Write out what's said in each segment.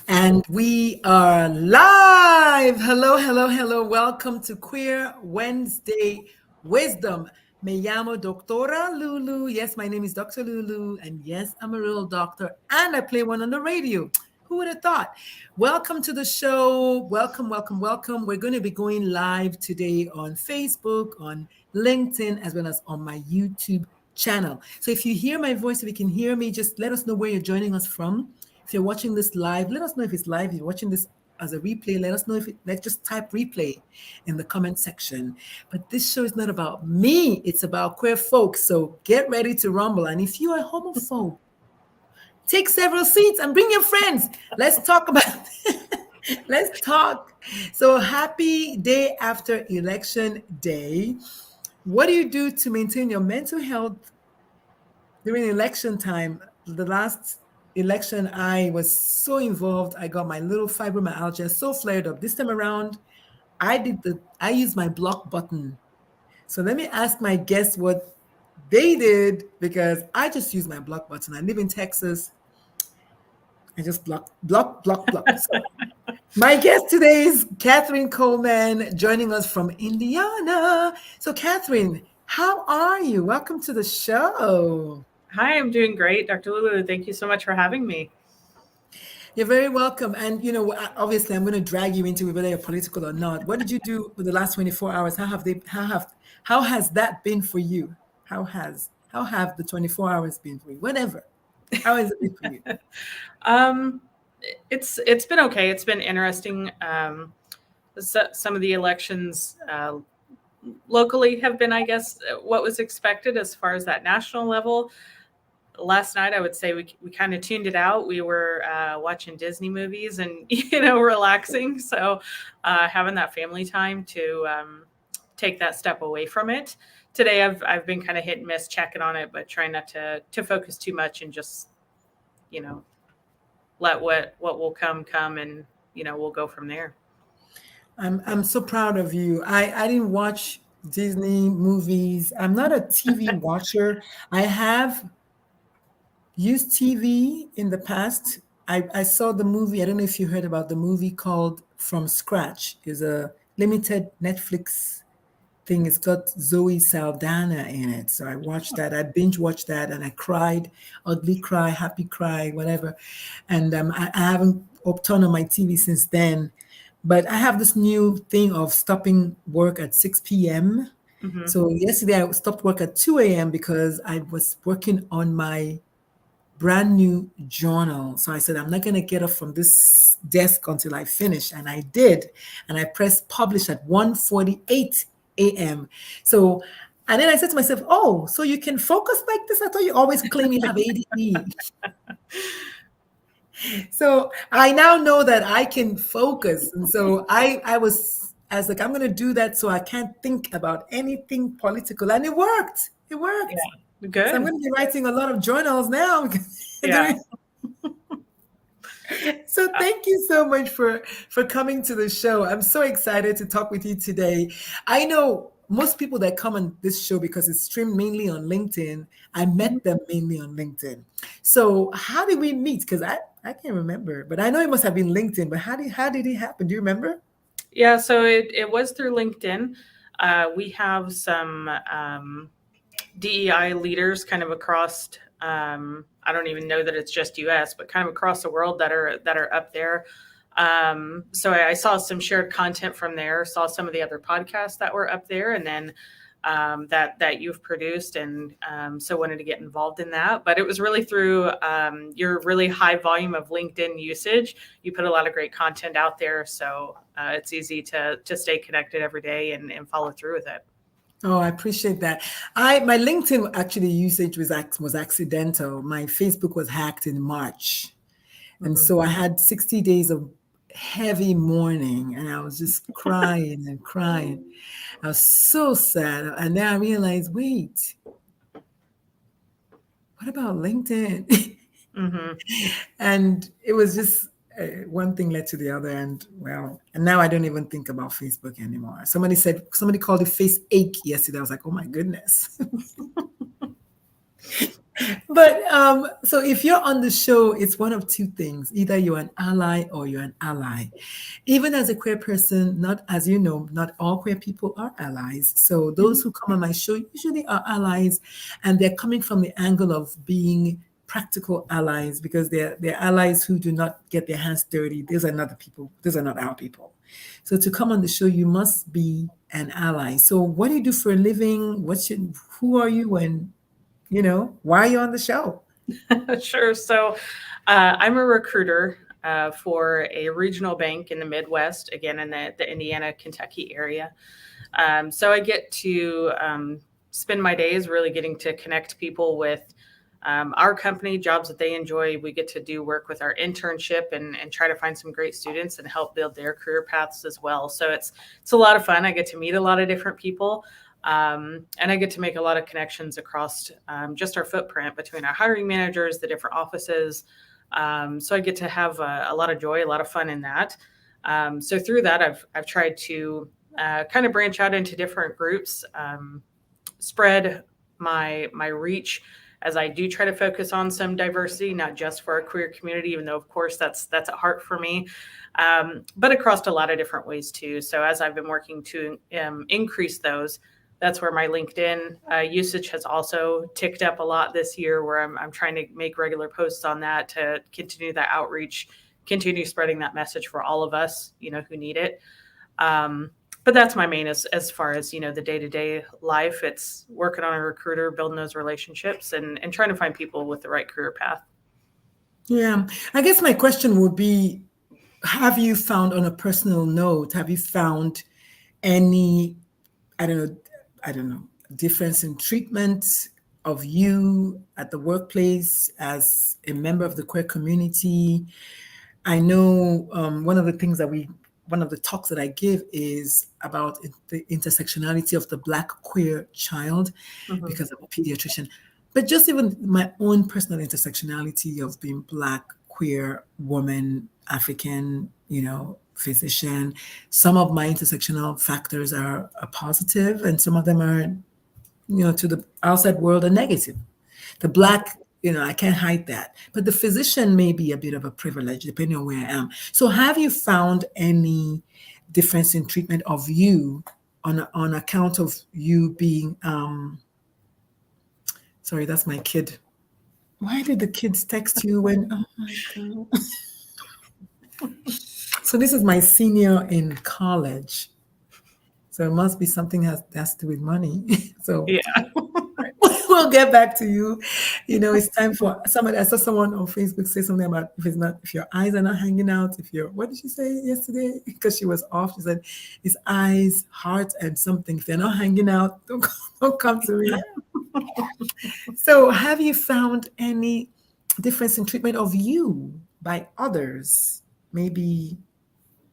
And we are live. Hello, hello, hello. Welcome to Queer Wednesday Wisdom. Me llamo Doctora Lulu. Yes, my name is Dr. Lulu. And yes, I'm a real doctor. And I play one on the radio. Who would have thought? Welcome to the show. Welcome, welcome, welcome. We're going to be going live today on Facebook, on LinkedIn, as well as on my YouTube channel. So if you hear my voice, if you can hear me, just let us know where you're joining us from. If you're watching this live, let us know if it's live. If you're watching this as a replay, let us know if let's just type replay in the comment section. But this show is not about me, it's about queer folks. So get ready to rumble. And if you are a homophobe, take several seats and bring your friends. Let's talk about let's talk. So happy day after election day. What do you do to maintain your mental health during election time? The last election, I was so involved. I got my little fibromyalgia so flared up. This time around, I used my block button. So let me ask my guests what they did, because I just used my block button. I live in Texas. I just block. So my guest today is Catherine Coleman, joining us from Indiana. So Catherine, how are you? Welcome to the show. Hi, I'm doing great, Dr. Lulu. Thank you so much for having me. You're very welcome. And obviously, I'm going to drag you into whether you're political or not. What did you do for the last 24 hours? How has that been for you? How have the 24 hours been for you? Whatever. How has it been for you? It's been okay. It's been interesting. Some of the elections locally have been, I guess, what was expected as far as that national level. Last night, I would say we kind of tuned it out. We were watching Disney movies and, relaxing. So having that family time to take that step away from it. Today, I've been kind of hit and miss checking on it, but trying not to focus too much and just, let what will come, and, we'll go from there. I'm so proud of you. I didn't watch Disney movies. I'm not a TV watcher. I have used TV in the past. I saw the movie. I don't know if you heard about the movie called From Scratch. It's a limited Netflix thing. It's got Zoe Saldana in it. So I watched that. I binge watched that and I cried, ugly cry, happy cry, whatever. And I haven't turned on my TV since then. But I have this new thing of stopping work at 6 p.m. Mm-hmm. So yesterday I stopped work at 2 a.m. because I was working on my brand new journal. So I said, I'm not going to get up from this desk until I finish. And I did. And I pressed publish at 1:48 a.m. So, and then I said to myself, oh, so you can focus like this? I thought you always claim you have ADD. So I now know that I can focus. And so I was like, I'm going to do that so I can't think about anything political. And it worked. It worked. Yeah, good. So I'm going to be writing a lot of journals now. Yeah. So thank you so much for coming to the show. I'm so excited to talk with you today. I know most people that come on this show, because it's streamed mainly on LinkedIn, I met them mainly on LinkedIn. So how did we meet? Because I can't remember, but I know it must have been LinkedIn. But how did it happen? Do you remember? Yeah, so it was through LinkedIn. We have some DEI leaders kind of across. I don't even know that it's just US, but kind of across the world that are up there. So I saw some shared content from there, saw some of the other podcasts that were up there, and then that you've produced, and so wanted to get involved in that. But it was really through your really high volume of LinkedIn usage. You put a lot of great content out there, so it's easy to stay connected every day and follow through with it. Oh, I appreciate that. My LinkedIn actually usage was accidental. My Facebook was hacked in March. And so I had 60 days of heavy mourning, and I was just crying and crying. I was so sad. And then I realized, wait, what about LinkedIn? Mm-hmm. And it was just one thing led to the other. And now I don't even think about Facebook anymore. Somebody called it face ache yesterday. I was like, oh my goodness. But so if you're on the show, it's one of two things. Either you're an ally or you're an ally. Even as a queer person, not as you know, not all queer people are allies. So those who come on my show usually are allies, and they're coming from the angle of being practical allies because they're allies who do not get their hands dirty. Those are not the people, those are not our people. So to come on the show, you must be an ally. So what do you do for a living? Who are you, and why are you on the show? Sure. So I'm a recruiter for a regional bank in the Midwest, again, in the Indiana, Kentucky area. So I get to spend my days really getting to connect people with our company, jobs that they enjoy. We get to do work with our internship and try to find some great students and help build their career paths as well. So it's a lot of fun. I get to meet a lot of different people. And I get to make a lot of connections across just our footprint between our hiring managers, the different offices. So I get to have a lot of joy, a lot of fun in that. So through that, I've tried to kind of branch out into different groups, spread my reach as I do try to focus on some diversity, not just for our queer community, even though of course that's at heart for me, but across a lot of different ways too. So as I've been working to increase those, that's where my LinkedIn usage has also ticked up a lot this year, where I'm trying to make regular posts on that to continue that outreach, continue spreading that message for all of us, who need it. But that's my main as far as, the day-to-day life. It's working on a recruiter, building those relationships and trying to find people with the right career path. Yeah. I guess my question would be, have you found, on a personal note, have you found any, I don't know, difference in treatment of you at the workplace as a member of the queer community? I know one of the talks that I give is about the intersectionality of the Black queer child, Mm-hmm. because I'm a pediatrician. But just even my own personal intersectionality of being Black, queer, woman, African, physician. Some of my intersectional factors are a positive, and some of them are, to the outside world, a negative. The Black, I can't hide that. But the physician may be a bit of a privilege, depending on where I am. So have you found any difference in treatment of you on account of you being, sorry, that's my kid. Why did the kids text you when, oh my God. So this is my senior in college. So it must be something has to do with money. So Yeah. we'll get back to you. It's time for somebody. I saw someone on Facebook say something about if your eyes are not hanging out, what did she say yesterday? Because she was off. She said, it's eyes, heart, and something. If they're not hanging out, don't come to me. So have you found any difference in treatment of you by others? Maybe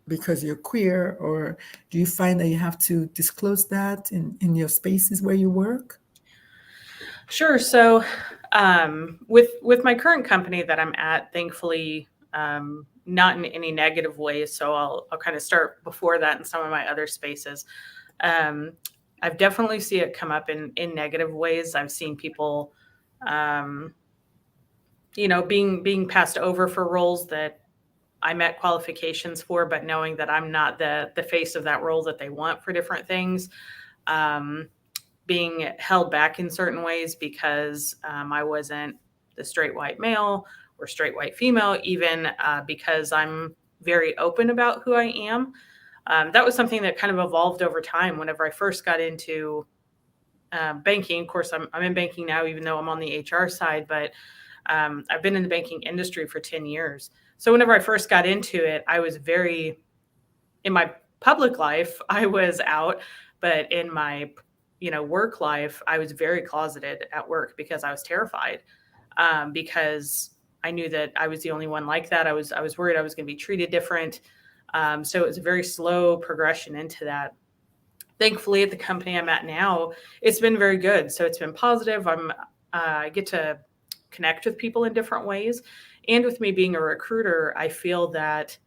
because you're queer, or do you find that you have to disclose that in your spaces where you work? Sure. So, with my current company that I'm at, thankfully, not in any negative ways. So I'll kind of start before that in some of my other spaces. Um, I've definitely seen it come up in negative ways. I've seen people, um, being passed over for roles that I met qualifications for, but knowing that I'm not the face of that role that they want for different things. Um, Being held back in certain ways because I wasn't the straight white male or straight white female, even because I'm very open about who I am. That was something that kind of evolved over time. Whenever I first got into banking, of course, I'm in banking now, even though I'm on the HR side, but I've been in the banking industry for 10 years. So whenever I first got into it, I was in my public life, I was out, but in my work life, I was very closeted at work because I was terrified, because I knew that I was the only one like that. I was worried I was going to be treated different. So it was a very slow progression into that. Thankfully, at the company I'm at now, it's been very good. So it's been positive. I get to connect with people in different ways, and with me being a recruiter, I feel that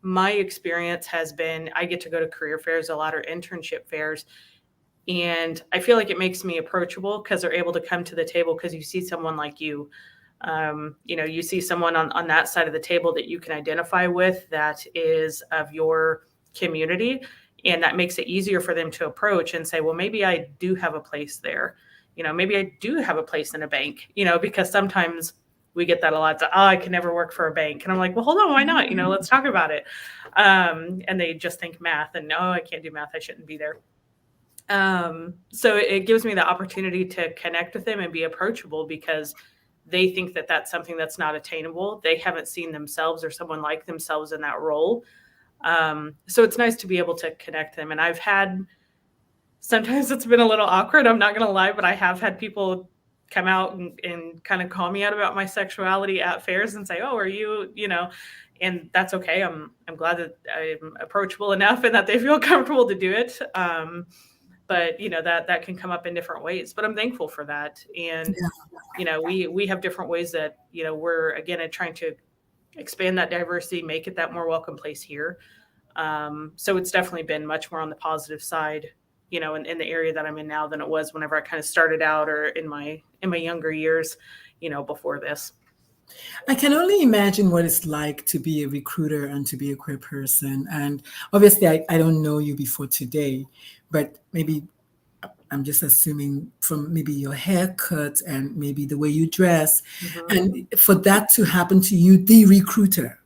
my experience has been I get to go to career fairs a lot, or internship fairs. And I feel like it makes me approachable because they're able to come to the table because you see someone like you. You see someone on that side of the table that you can identify with that is of your community. And that makes it easier for them to approach and say, well, maybe I do have a place there. Maybe I do have a place in a bank, because sometimes we get that a lot. I can never work for a bank. And I'm like, well, hold on, why not? Let's talk about it. And they just think math and no, I can't do math. I shouldn't be there. So it gives me the opportunity to connect with them and be approachable because they think that that's something that's not attainable. They haven't seen themselves or someone like themselves in that role. So it's nice to be able to connect them. And sometimes it's been a little awkward. I'm not going to lie, but I have had people come out and kind of call me out about my sexuality at fairs and say, oh, are you, and that's okay. I'm glad that I'm approachable enough and that they feel comfortable to do it. But that can come up in different ways, but I'm thankful for that. And, we have different ways that, we're again, trying to expand that diversity, make it that more welcome place here. So it's definitely been much more on the positive side, in the area that I'm in now than it was whenever I kind of started out or in my younger years, before this. I can only imagine what it's like to be a recruiter and to be a queer person. And obviously, I don't know you before today, but maybe I'm just assuming from maybe your haircut and maybe the way you dress, and for that to happen to you, the recruiter.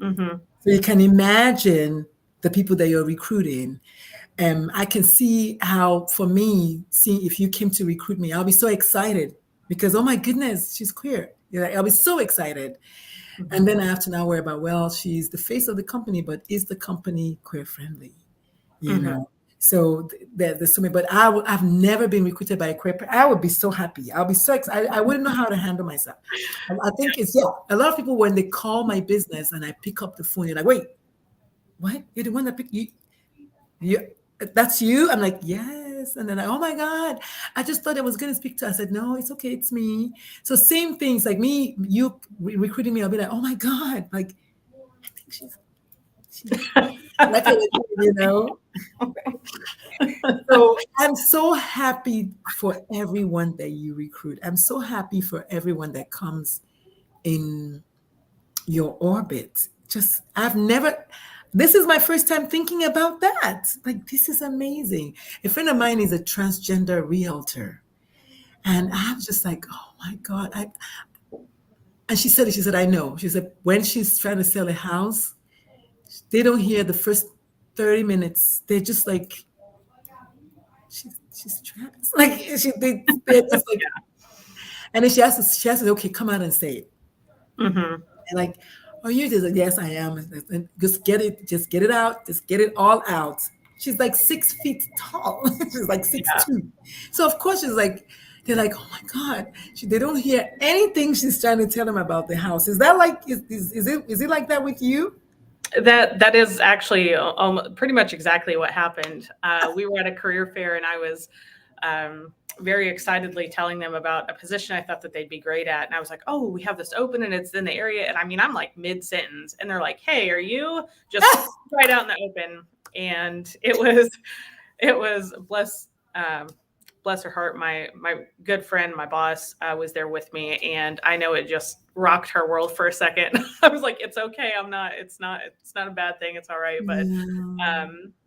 So you can imagine the people that you're recruiting. I can see how, for me, seeing if you came to recruit me, I'll be so excited because, oh my goodness, she's queer. I'll be so excited. And then I have to now worry about, well, she's the face of the company, but is the company queer friendly? So there's so many, but I've never been recruited by a queer person. I would be so happy. I'll be so excited. I wouldn't know how to handle myself. I think a lot of people, when they call my business and I pick up the phone, you're like, wait, what? You're the one that picked you? That's you? I'm like, yes. And then oh my God, I just thought I was going to speak to her. I said, no, it's okay. It's me. So same things like me, you recruiting me. I'll be like, oh my God. Like, I think she's like, So I'm so happy for everyone that you recruit. I'm so happy for everyone that comes in your orbit. This is my first time thinking about that. Like, this is amazing. A friend of mine is a transgender realtor. And I was just like, oh my God. And she said, I know. She said, when she's trying to sell a house, they don't hear the first 30 minutes. They're just like, she's trans. Like, they're just like, and then she has to say, okay, come out and say it. And like, oh, you just like, yes, I am. And just get it out. Just get it all out. She's like 6 feet tall. She's like 6'2". So of course she's like, they're like, oh my God. They don't hear anything she's trying to tell them about the house. Is that like, is it like that with you? That is actually pretty much exactly what happened. We were at a career fair and I was very excitedly telling them about a position I thought that they'd be great at. And I was like, oh, we have this open and it's in the area. And I mean, I'm like mid-sentence and they're like, hey, are you just right out in the open? And it was bless her heart, my good friend, my boss was there with me. And I know it just rocked her world for a second. I was like, it's okay. It's not a bad thing. It's all right. But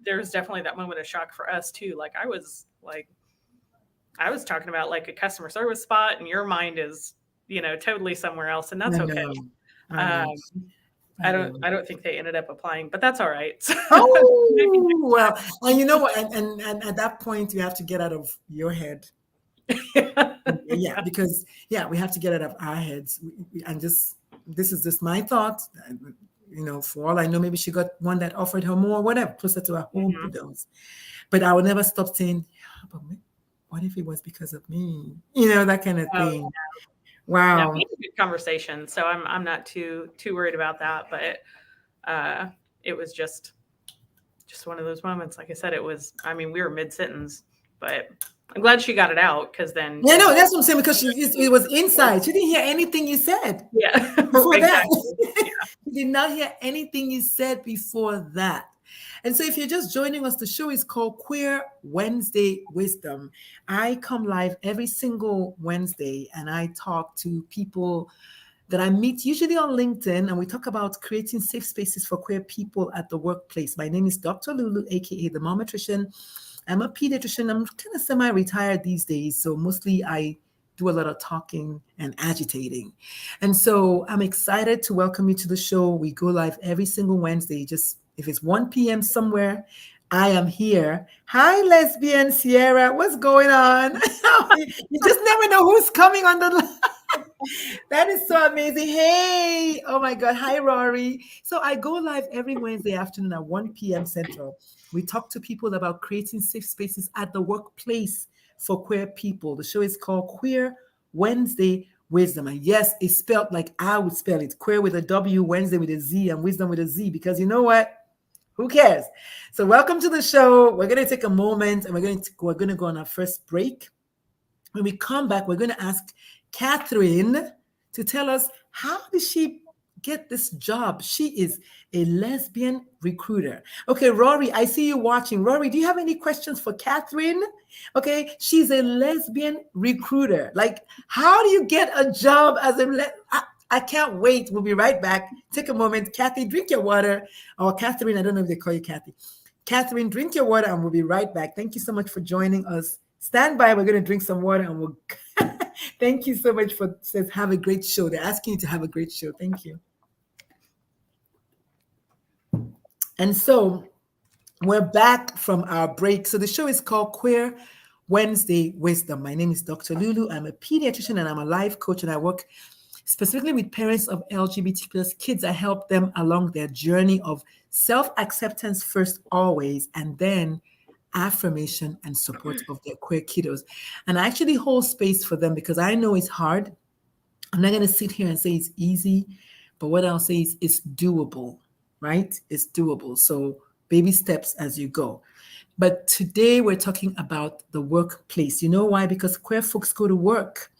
there was definitely that moment of shock for us too. Like I was talking about like a customer service spot and your mind is, totally somewhere else. And that's okay. I don't think they ended up applying, but that's all right. Oh, well, and you know what? And at that point, you have to get out of your head. Because we have to get out of our heads. And this is just my thought. For all I know, maybe she got one that offered her more, whatever, closer to her home. Who knows? But I would never stop saying, but what if it was because of me? That kind of thing. Yeah. Wow. We had a good conversation, so I'm not too worried about that. But it was just one of those moments. Like I said, we were mid-sentence, but I'm glad she got it out because then. Yeah, no, that's what I'm saying because it was inside. She didn't hear anything you said. Yeah. Before exactly. that. She did not hear anything you said before that. And so if you're just joining us, the show is called Queer Wednesday Wisdom. I come live every single Wednesday and I talk to people that I meet usually on LinkedIn, and we talk about creating safe spaces for queer people at the workplace. My name is Dr. Lulu, aka the Momatrician. I'm a pediatrician. I'm kind of semi-retired these days, so mostly I do a lot of talking and agitating. And so I'm excited to welcome you to the show. We go live every single Wednesday. Just if it's 1 p.m. somewhere, I am here. Hi, lesbian Sierra. What's going on? You just never know who's coming on the line. That is so amazing. Hey, oh my God. Hi, Rory. So I go live every Wednesday afternoon at 1 p.m. Central. We talk to people about creating safe spaces at the workplace for queer people. The show is called Queer Wednesday Wisdom. And yes, it's spelled like I would spell it. Queer with a W, Wednesday with a Z, and wisdom with a Z, because you know what? Who cares? So welcome to the show. We're going to take a moment and we're going to go on our first break. When we come back, we're going to ask Catherine to tell us, how did she get this job? She is a lesbian recruiter. Okay, Rory, I see you watching. Rory, do you have any questions for Catherine? Okay, she's a lesbian recruiter. Like, how do you get a job as a I can't wait. We'll be right back. Take a moment. Kathy, drink your water. Or Catherine, I don't know if they call you Kathy. Catherine, drink your water and we'll be right back. Thank you so much for joining us. Stand by. We're going to drink some water and we'll. Thank you so much for says have a great show. They're asking you to have a great show. Thank you. And so we're back from our break. So the show is called Queer Wednesday Wisdom. My name is Dr. Lulu. I'm a pediatrician and I'm a life coach, and I work specifically with parents of LGBT plus kids. I help them along their journey of self-acceptance first, always, and then affirmation and support of their queer kiddos. And I actually hold space for them because I know it's hard. I'm not going to sit here and say it's easy, but what I'll say is it's doable, right? It's doable. So baby steps as you go. But today we're talking about the workplace. You know why? Because queer folks go to work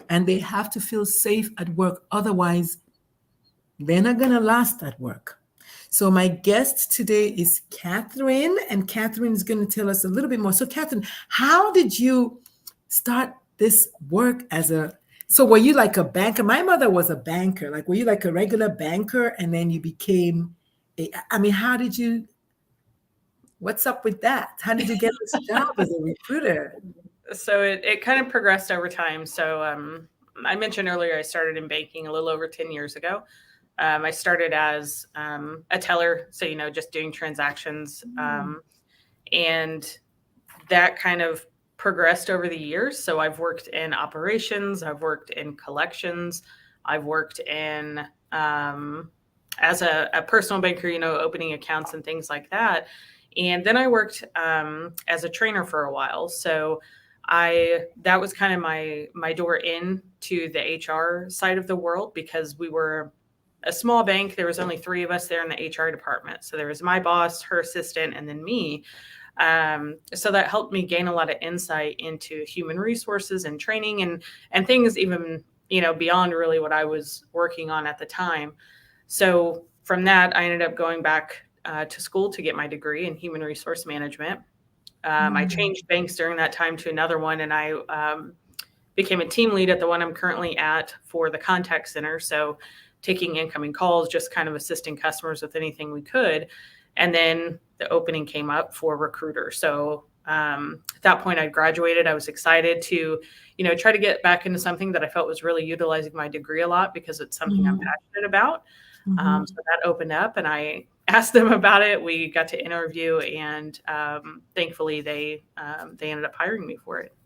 and they have to feel safe at work. Otherwise, they're not going to last at work. So my guest today is Catherine, and Catherine is going to tell us a little bit more. So Catherine, how did you start this work so were you like a banker? My mother was a banker. Like, were you like a regular banker and then you became what's up with that? How did you get this job as a recruiter? So it kind of progressed over time. So I mentioned earlier, I started in banking a little over 10 years ago. I started as a teller, so, just doing transactions. And that kind of progressed over the years. So I've worked in operations, I've worked in collections, I've worked in as a personal banker, opening accounts and things like that. And then I worked as a trainer for a while. So that was kind of my door in to the HR side of the world, because we were a small bank. There was only 3 of us there in the HR department. So there was my boss, her assistant, and then me. So that helped me gain a lot of insight into human resources and training and things even, beyond really what I was working on at the time. So from that, I ended up going back to school to get my degree in human resource management. I changed banks during that time to another one, and I became a team lead at the one I'm currently at for the contact center. So taking incoming calls, just kind of assisting customers with anything we could. And then the opening came up for recruiter. So at that point I graduated. I was excited to, try to get back into something that I felt was really utilizing my degree a lot, because it's something I'm passionate about. So that opened up and I asked them about it. We got to interview, and thankfully they ended up hiring me for it.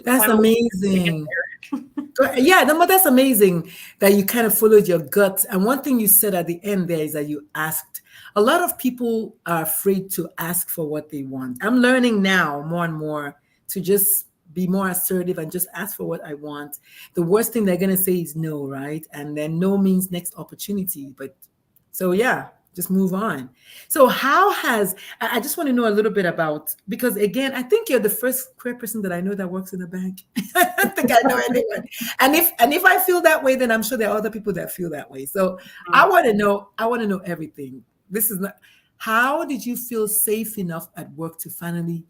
That's amazing. Yeah, no, but that's amazing that you kind of followed your gut. And one thing you said at the end there is that you asked. A lot of people are afraid to ask for what they want. I'm learning now more and more to just be more assertive and just ask for what I want. The worst thing they're going to say is no, right? And then no means next opportunity. But so, yeah, just move on. So I just want to know a little bit about, because again, I think you're the first queer person that I know that works in a bank. I don't think I know anyone. And if I feel that way, then I'm sure there are other people that feel that way. So I want to know everything. This is not, How did you feel safe enough at work to finally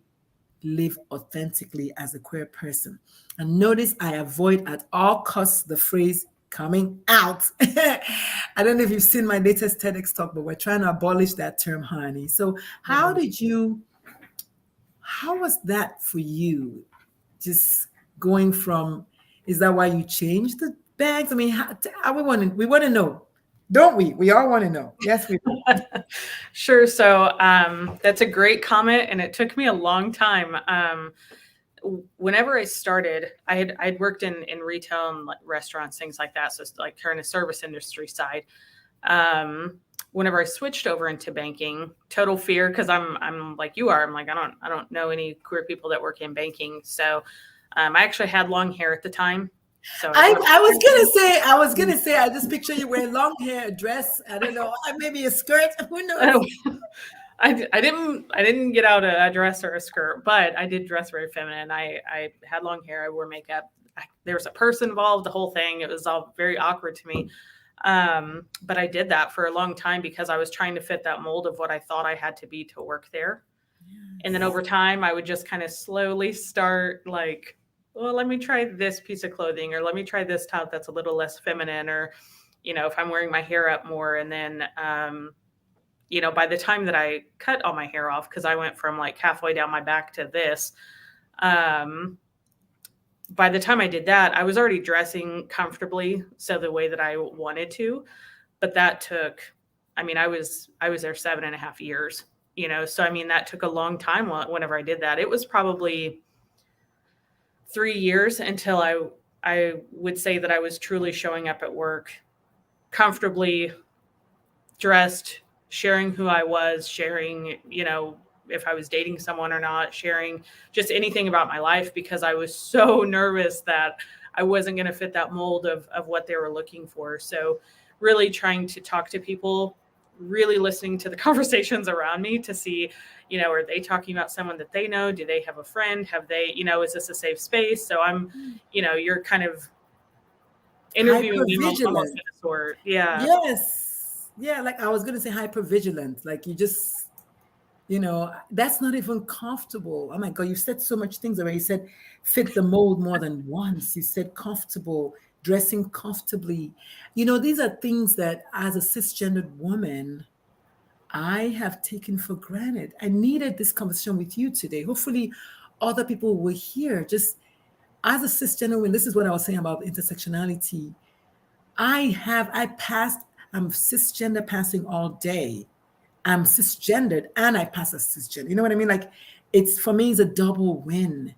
live authentically as a queer person? And notice I avoid at all costs the phrase coming out. I don't know if you've seen my latest TEDx talk, but we're trying to abolish that term, honey. So, Mhm. how was that for you? Just going from, is that why you changed the bags? I mean, we want to know, don't we? We all want to know. Yes, we do. Sure. So that's a great comment, and it took me a long time. Whenever I started, I'd worked in retail and like restaurants, things like that. So it's like kind of service industry side. Whenever I switched over into banking, total fear, because I'm like you are. I'm like I don't know any queer people that work in banking. So I actually had long hair at the time. So I wasn't. I was gonna say, I just picture you wearing long hair, a dress. I don't know, maybe a skirt. Who knows? I didn't get out a dress or a skirt, but I did dress very feminine. I had long hair. I wore makeup. There was a purse involved. The whole thing. It was all very awkward to me. But I did that for a long time because I was trying to fit that mold of what I thought I had to be to work there. And then over time, I would just kind of slowly start like, well, let me try this piece of clothing, or let me try this top that's a little less feminine, or, if I'm wearing my hair up more. And then, by the time that I cut all my hair off, because I went from like halfway down my back to this, um, by the time I did that, I was already dressing comfortably, so the way that I wanted to. But that took, I was there 7.5 years, so I mean, that took a long time whenever I did that. It was probably 3 years until I would say that I was truly showing up at work comfortably dressed, sharing who I was, sharing, if I was dating someone or not, sharing just anything about my life, because I was so nervous that I wasn't going to fit that mold of what they were looking for. So really trying to talk to people, really listening to the conversations around me to see, are they talking about someone that they know? Do they have a friend? Have they, is this a safe space? So you're kind of interviewing Hyper them almost vigilant. in a sort. Yeah. Yes. Yeah, like I was gonna say hyper vigilant. Like you just, that's not even comfortable. Oh my God, you said so much things already. You said fit the mold more than once. You said comfortable, dressing comfortably. These are things that as a cisgendered woman, I have taken for granted. I needed this conversation with you today. Hopefully, other people will hear. Just as a cisgender woman, this is what I was saying about intersectionality. I'm cisgender passing all day. I'm cisgendered and I pass as cisgender. You know what I mean? Like for me, it's a double win.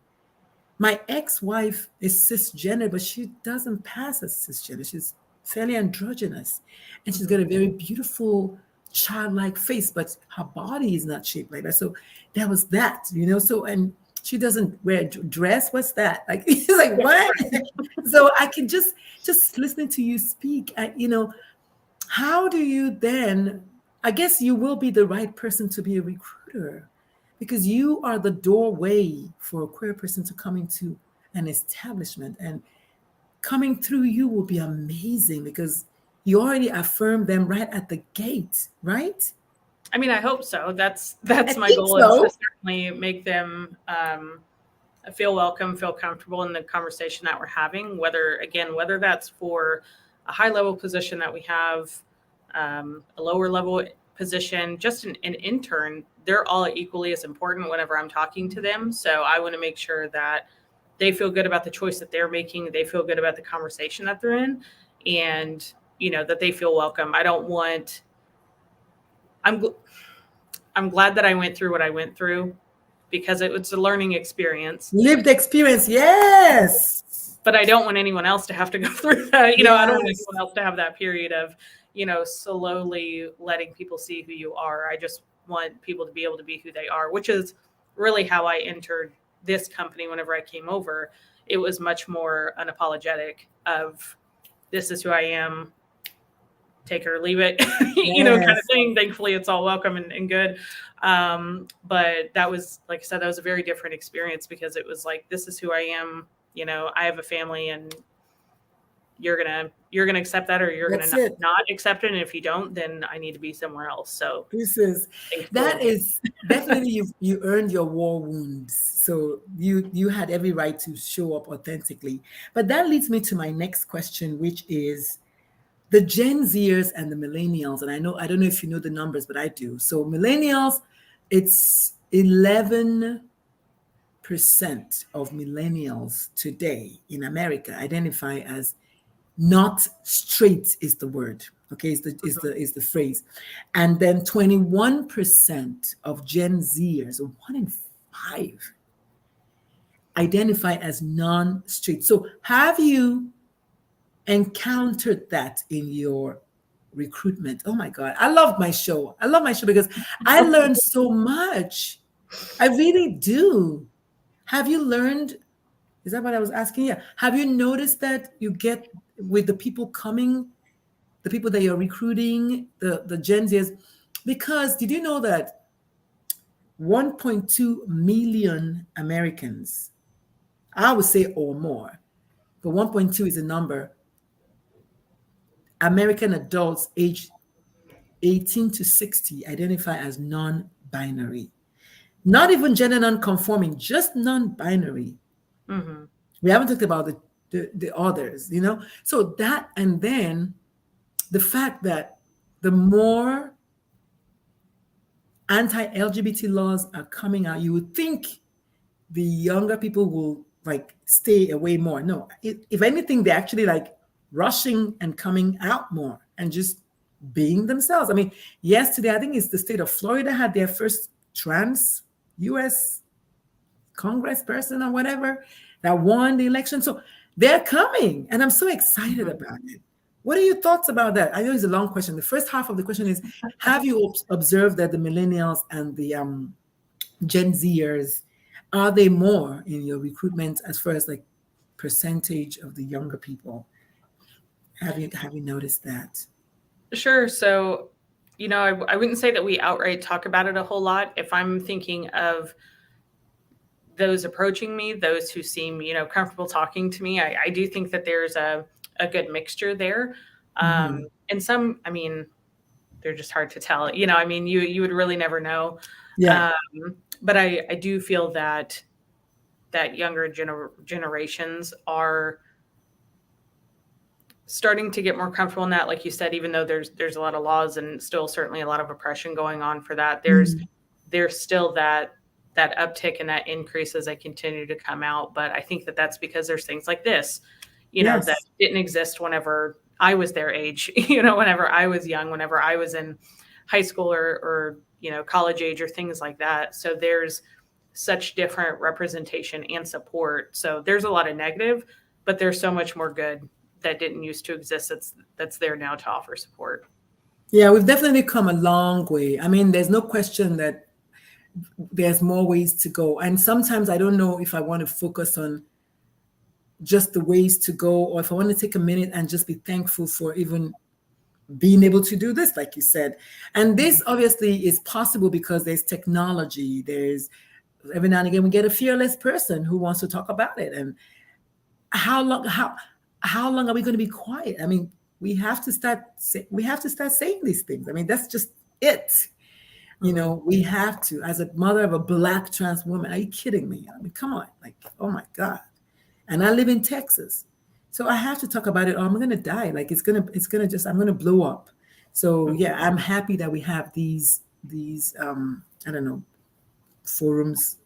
My ex-wife is cisgender, but she doesn't pass as cisgender. She's fairly androgynous. And she's got a very beautiful childlike face, but her body is not shaped like that. So there was that. So, and she doesn't wear a dress. What's that? Like, it's like, what? So I can just listening to you speak, how do you then, I guess you will be the right person to be a recruiter because you are the doorway for a queer person to come into an establishment, and coming through you will be amazing because you already affirmed them right at the gate, right? I mean, I hope so. That's I my think goal, is to so. certainly make them feel welcome, feel comfortable in the conversation that we're having. Whether that's for a high level position that we have, a lower level position, just an intern, they're all equally as important whenever I'm talking to them. So I want to make sure that they feel good about the choice that they're making. They feel good about the conversation that they're in, and that they feel welcome. I don't want. I'm glad that I went through what I went through, because it was a learning experience. Lived experience, yes. But I don't want anyone else to have to go through that. I don't want Yes. anyone else to have that period of, slowly letting people see who you are. I just want people to be able to be who they are, which is really how I entered this company. Whenever I came over, it was much more unapologetic of, this is who I am, take it or leave it, kind of Yes. thing. Thankfully, it's all welcome and good. But that was, like I said, that was a very different experience, because it was like, this is who I am. I have a family, and you're gonna accept that, or you're gonna That's it. not accept it. And if you don't, then I need to be somewhere else. So This is thanks to that LinkedIn. is definitely you earned your war wounds. So you had every right to show up authentically. But that leads me to my next question, which is the Gen Zers and the millennials. And I don't know if you know the numbers, but I do. So millennials, it's 11% of millennials today in America identify as not straight is the word. Okay, is the phrase. And then 21% of Gen Zers, so 1 in 5, identify as non-straight. So have you encountered that in your recruitment? Oh my God. I love my show. I love my show because I learned so much. I really do. Have you learned? Is that what I was asking? Yeah. Have you noticed that you get with the people coming, the people that you're recruiting, the Gen Zs? Because did you know that 1.2 million Americans, I would say or more, but 1.2 is a number, American adults aged 18 to 60 identify as non-binary. Not even gender non-conforming, just non-binary. Mm-hmm. We haven't talked about the others, you know? So that, and then the fact that the more anti-LGBT laws are coming out, you would think the younger people will like stay away more. No, if anything, they're actually like rushing and coming out more and just being themselves. I mean, yesterday, I think it's the state of Florida had their first trans US congressperson or whatever that won the election. So they're coming, and I'm so excited about it. What are your thoughts about that? I know it's a long question. The first half of the question is, have you observed that the millennials and the Gen Zers, are they more in your recruitment as far as like percentage of the younger people? Have you noticed that? Sure. So, I wouldn't say that we outright talk about it a whole lot. If I'm thinking of those approaching me, those who seem, comfortable talking to me, I do think that there's a good mixture there. Mhm. And some, I mean, they're just hard to tell. You would really never know. Yeah. But I do feel that younger generations are starting to get more comfortable in that. Like you said, even though there's a lot of laws and still certainly a lot of oppression going on for that, there's still that uptick and that increase as they continue to come out. But I think that that's because there's things like this, Yes. that didn't exist whenever I was their age, whenever I was young, whenever I was in high school or college age or things like that. So there's such different representation and support. So there's a lot of negative, but there's so much more good that didn't used to exist that's there now to offer support. Yeah, we've definitely come a long way. I mean, there's no question that there's more ways to go. And sometimes I don't know if I want to focus on just the ways to go, or if I want to take a minute and just be thankful for even being able to do this, like you said. And this obviously is possible because there's technology. There's every now and again we get a fearless person who wants to talk about it. And how long are we going to be quiet? I mean, we have to start saying these things. I mean, that's just it. We have to. As a mother of a Black trans woman, are you kidding me? I mean, come on, like, oh my God. And I live in Texas, so I have to talk about it, or I'm gonna die. Like I'm gonna blow up. So yeah, I'm happy that we have these I don't know, forums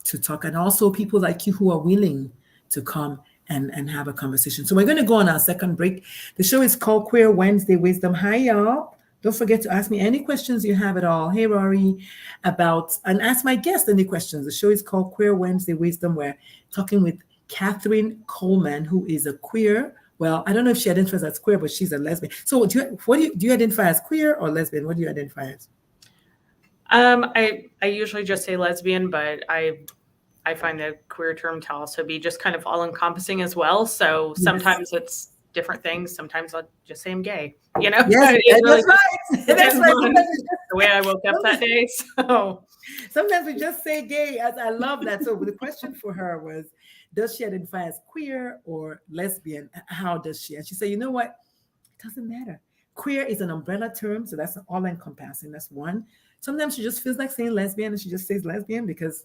to talk, and also people like you who are willing to come and have a conversation. So we're going to go on our second break. The show is called Queer Wednesday Wisdom. Hi, y'all. Don't forget to ask me any questions you have at all. Hey, Rory, and ask my guest any questions. The show is called Queer Wednesday Wisdom. We're talking with Catherine Coleman, who is a queer. Well, I don't know if she identifies as queer, but she's a lesbian. So do you identify as queer or lesbian? What do you identify as? I usually just say lesbian, but I find the queer term to also be just kind of all encompassing as well. So sometimes it's different things. Sometimes I'll just say I'm gay, Yes, It really that's right. That's right. The way I woke up that day. So sometimes we just say gay. As I love that. So the question for her was, does she identify as queer or lesbian? How does she? And she said, you know what? It doesn't matter. Queer is an umbrella term, so that's all encompassing. That's one. Sometimes she just feels like saying lesbian and she just says lesbian because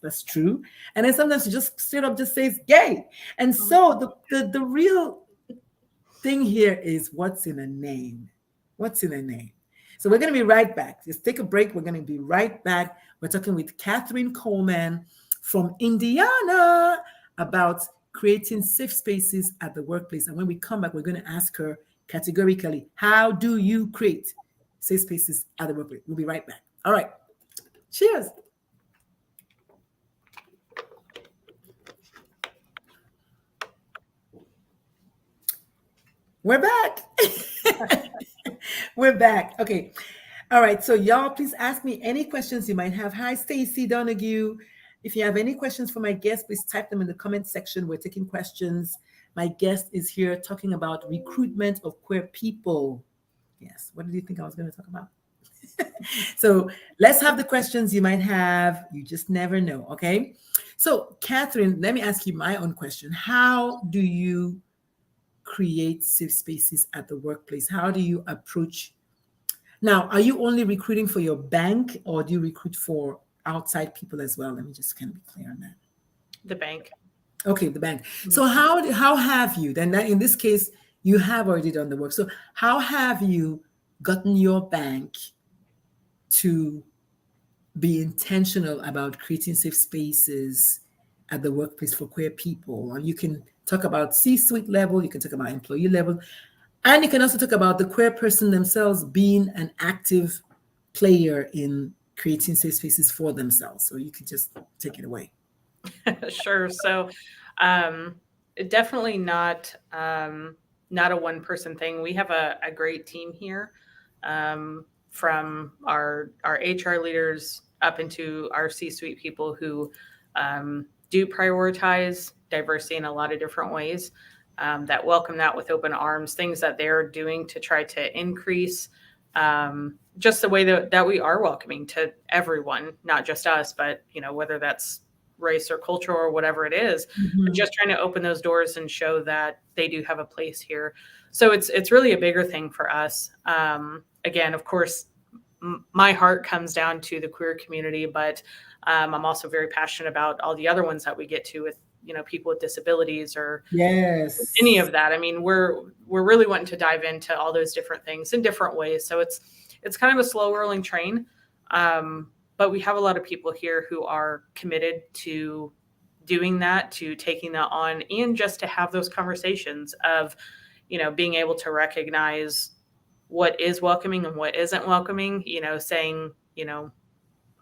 that's true. And then sometimes she just straight up just says gay. And so the real thing here is what's in a name. What's in a name? So we're going to be right back. Just take a break. We're going to be right back. We're talking with Catherine Coleman from Indiana about creating safe spaces at the workplace. And when we come back, we're going to ask her categorically, how do you create safe spaces at the workplace? We'll be right back. All right. Cheers. We're back. We're back. Okay. All right. So y'all, please ask me any questions you might have. Hi, Stacy Donahue. If you have any questions for my guest, please type them in the comment section. We're taking questions. My guest is here talking about recruitment of queer people. Yes. What did you think I was going to talk about? So let's have the questions you might have. You just never know. Okay. So, Catherine, let me ask you my own question. How do you create safe spaces at the workplace? How do you approach? Now, are you only recruiting for your bank or do you recruit for outside people as well? Let me just kind of be clear on that. The bank. Okay, the bank. So how have you then? In this case, you have already done the work. So how have you gotten your bank to be intentional about creating safe spaces at the workplace for queer people? And you can talk about C-suite level, you can talk about employee level, and you can also talk about the queer person themselves being an active player in creating safe spaces for themselves. So you can just take it away. Sure. So, definitely not a one person thing. We have a great team here, from our HR leaders up into our C-suite people who do prioritize diversity in a lot of different ways, that welcome that with open arms, things that they're doing to try to increase just the way that we are welcoming to everyone, not just us, but whether that's race or culture or whatever it is, but just trying to open those doors and show that they do have a place here. So it's really a bigger thing for us. Again, of course, my heart comes down to the queer community, but I'm also very passionate about all the other ones that we get to with people with disabilities or Yes. any of that. I mean, we're really wanting to dive into all those different things in different ways. So it's kind of a slow rolling train. But we have a lot of people here who are committed to doing that, to taking that on, and just to have those conversations of, being able to recognize what is welcoming and what isn't welcoming, saying,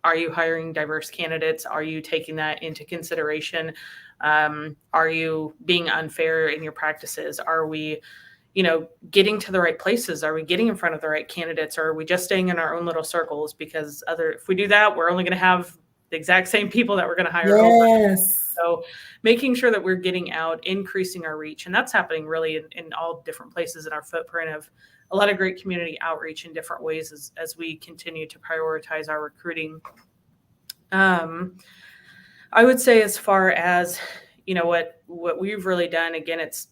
are you hiring diverse candidates? Are you taking that into consideration? Are you being unfair in your practices? Are we, getting to the right places? Are we getting in front of the right candidates? Or are we just staying in our own little circles? Because if we do that, we're only going to have the exact same people that we're going to hire over. So making sure that we're getting out, increasing our reach. And that's happening really in all different places in our footprint of a lot of great community outreach in different ways as we continue to prioritize our recruiting. I would say as far as, what we've really done, again, it's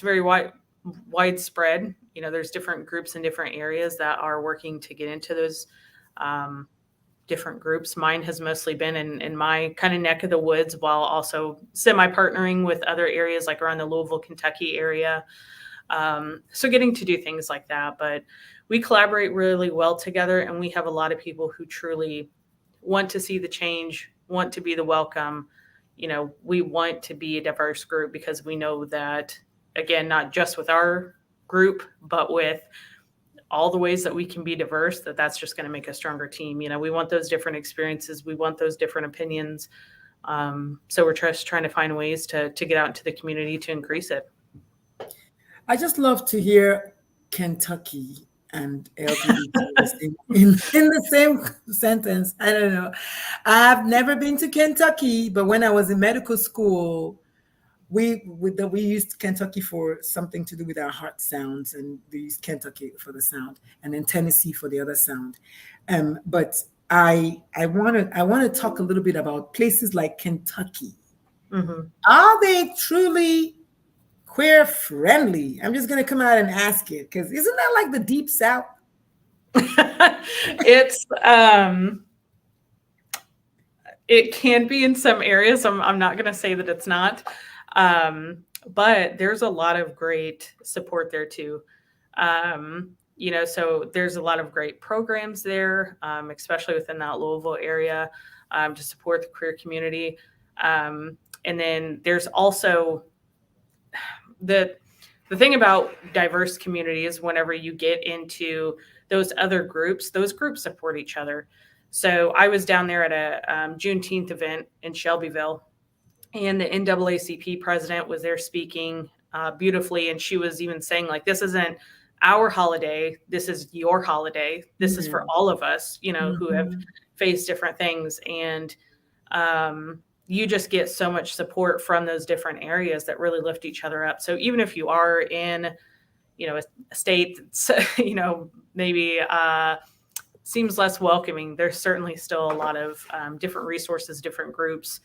very widespread. There's different groups in different areas that are working to get into those different groups. Mine has mostly been in my kind of neck of the woods, while also semi-partnering with other areas like around the Louisville, Kentucky area. So getting to do things like that. But we collaborate really well together, and we have a lot of people who truly want to see the change, want to be the welcome. We want to be a diverse group because we know that, again, not just with our group, but with all the ways that we can be diverse, that's just going to make a stronger team. We want those different experiences. We want those different opinions. So we're just trying to find ways to get out into the community to increase it. I just love to hear Kentucky and LGBT in the same sentence. I don't know. I've never been to Kentucky, but when I was in medical school, we used Kentucky for something to do with our heart sounds, and we used Kentucky for the sound, and then Tennessee for the other sound. But I want to talk a little bit about places like Kentucky. Mm-hmm. Are they truly queer friendly? I'm just going to come out and ask it because isn't that like the deep south? It's it can be in some areas. I'm not going to say that it's not, but there's a lot of great support there too. So there's a lot of great programs there, especially within that Louisville area, to support the queer community. And then there's also the the thing about diverse communities. Whenever you get into those groups support each other. So I was down there at a Juneteenth event in Shelbyville, and the NAACP president was there speaking beautifully, and she was even saying like, "This isn't our holiday. This is your holiday. This is for Yeah. all of us, who have Mm-hmm. faced different things." And you just get so much support from those different areas that really lift each other up. So even if you are in, a state that's, maybe seems less welcoming, there's certainly still a lot of different resources, different groups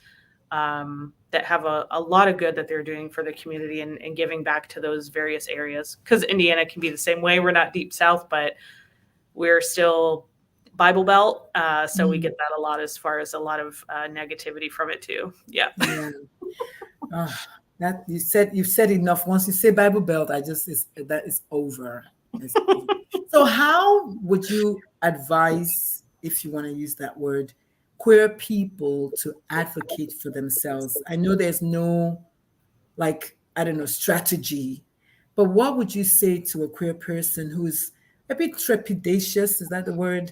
that have a lot of good that they're doing for the community and giving back to those various areas. Because Indiana can be the same way. We're not deep south, but we're still Bible Belt. So we Mm. get that a lot as far as a lot of negativity from it too. Yeah. Yeah. Ah, that you've said enough. Once you say Bible Belt, that is over. It's over. So how would you advise, if you want to use that word, queer people to advocate for themselves? I know there's no like, I don't know, strategy, but what would you say to a queer person who's a bit trepidatious? Is that the word?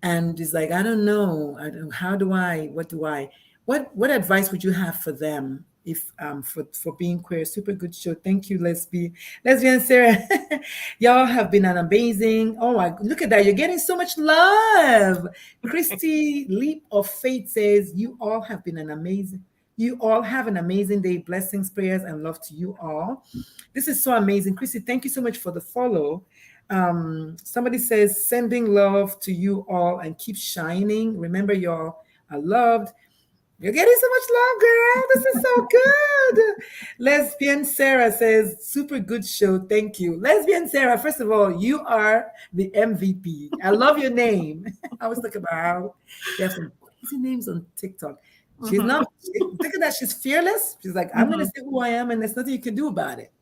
And is like, I don't, how do I, what do I, what advice would you have for them if for being queer? Super good show. Thank you, lesbian Sarah. Y'all have been an amazing. Oh my, look at that. You're getting so much love. Christy Leap of Faith says, you all have an amazing day. Blessings, prayers, and love to you all. This is so amazing. Christy, thank you so much for the follow. Somebody says, sending love to you all and keep shining. Remember, y'all are loved. You're getting so much love, girl. This is so good. Lesbian Sarah says, super good show. Thank you. Lesbian Sarah, first of all, you are the MVP. I love your name. I was talking about how you have some crazy names on TikTok. She's Mm-hmm. not, look at that. She's fearless. She's like, I'm going to Mm-hmm. say who I am, and there's nothing you can do about it.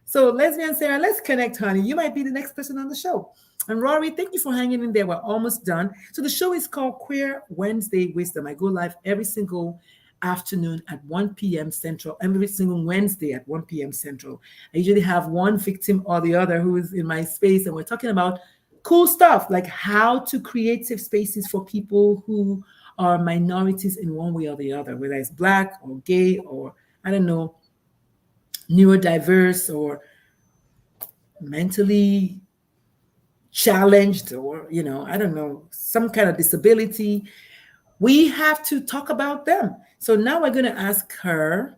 So, Lesbian Sarah, let's connect, honey. You might be the next person on the show. And Rory, thank you for hanging in there. We're almost done. So the show is called Queer Wednesday Wisdom. I go live every single afternoon at 1 p.m. Central, every single Wednesday at 1 p.m. Central. I usually have one victim or the other who is in my space, and we're talking about cool stuff like how to create safe spaces for people who are minorities in one way or the other, whether it's Black or gay or, I don't know, neurodiverse or mentally challenged or, I don't know, some kind of disability. We have to talk about them. So now we're going to ask her,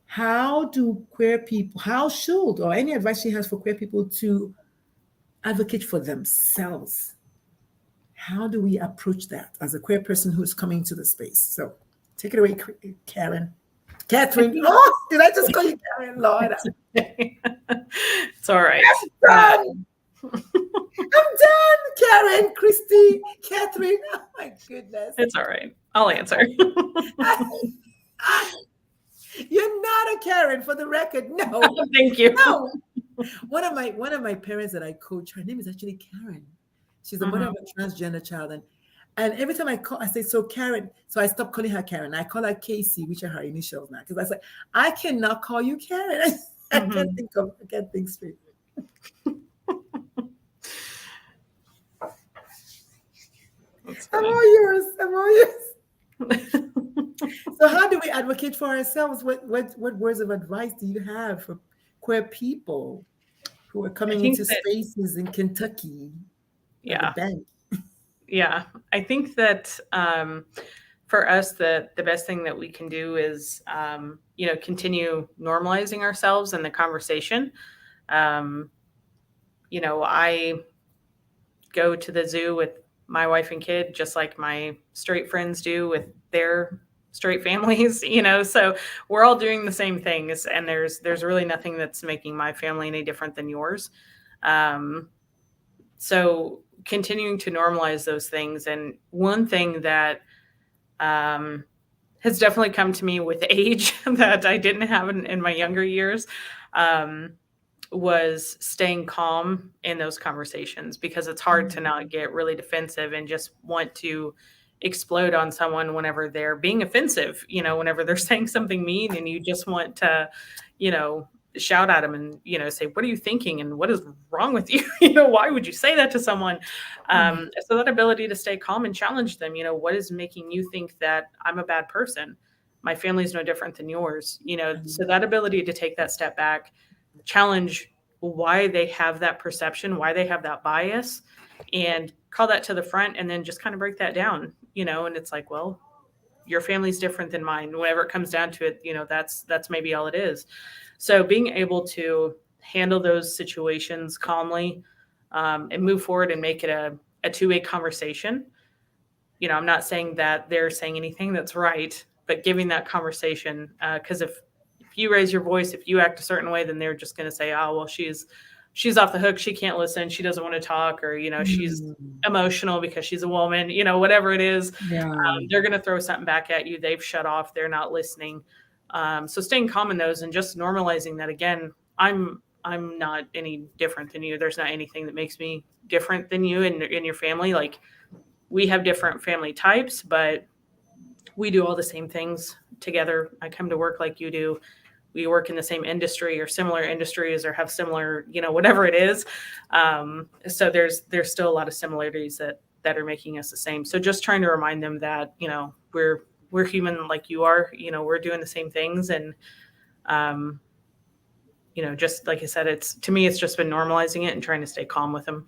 how do queer people, how should, or any advice she has for queer people to advocate for themselves? How do we approach that as a queer person who's coming to the space? So take it away, Karen. Catherine. Oh, did I just call you Karen? Lord, It's all right. I'm done, Karen, Christy, Catherine. Oh my goodness. It's all right. I'll answer. You're not a Karen, for the record. No, Thank you. no. One of my parents that I coach, her name is actually Karen. She's the mother of a transgender child, and every time I call, I say, so Karen. So I stop calling her Karen. I call her Casey, which are her initials now, because I said I cannot call you Karen. I can't think straight. I'm all yours. I'm all yours. So how do we advocate for ourselves? What words of advice do you have for queer people who are I coming think into that, spaces in Kentucky at the yeah, bank? yeah. I think that for us, the best thing that we can do is, continue normalizing ourselves in the conversation. Um, I go to the zoo with my wife and kid, just like my straight friends do with their straight families, so we're all doing the same things, and there's really nothing that's making my family any different than yours. So continuing to normalize those things. And one thing that has definitely come to me with age that I didn't have in my younger years, was staying calm in those conversations, because it's hard to not get really defensive and just want to explode on someone whenever they're being offensive, whenever they're saying something mean, and you just want to, shout at them and, say, what are you thinking? And what is wrong with you? Why would you say that to someone? So that ability to stay calm and challenge them, what is making you think that I'm a bad person? My family's no different than yours, so that ability to take that step back, challenge why they have that perception, why they have that bias, and call that to the front, and then just kind of break that down, and it's like, well, your family's different than mine. Whenever it comes down to it, that's maybe all it is. So being able to handle those situations calmly, and move forward and make it a two-way conversation. I'm not saying that they're saying anything that's right, but giving that conversation, because if you raise your voice, if you act a certain way, then they're just going to say, oh, well, she's off the hook. She can't listen. She doesn't want to talk, or, she's emotional because she's a woman, whatever it is. Yeah. They're going to throw something back at you. They've shut off. They're not listening. So staying calm in those and just normalizing that, again, I'm not any different than you. There's not anything that makes me different than you in your family. Like, we have different family types, but we do all the same things together. I come to work like you do. We work in the same industry or similar industries, or have similar, whatever it is. So there's still a lot of similarities that are making us the same. So just trying to remind them that, we're human like you are, we're doing the same things. And, just like I said, to me, it's just been normalizing it and trying to stay calm with them.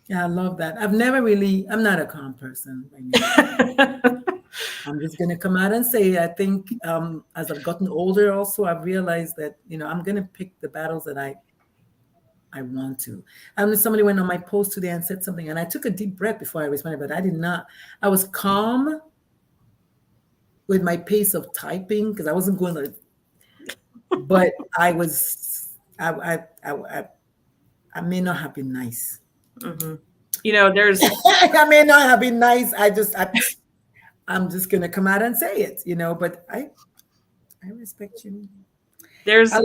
Yeah, I love that. I'm not a calm person. I'm just going to come out and say, I think as I've gotten older also, I've realized that, I'm going to pick the battles that I want to. Somebody went on my post today and said something, and I took a deep breath before I responded, but I did not. I was calm with my pace of typing, because I wasn't going to, but I may not have been nice. Mm-hmm. There's I may not have been nice. I'm just gonna come out and say it, but I respect you. There's a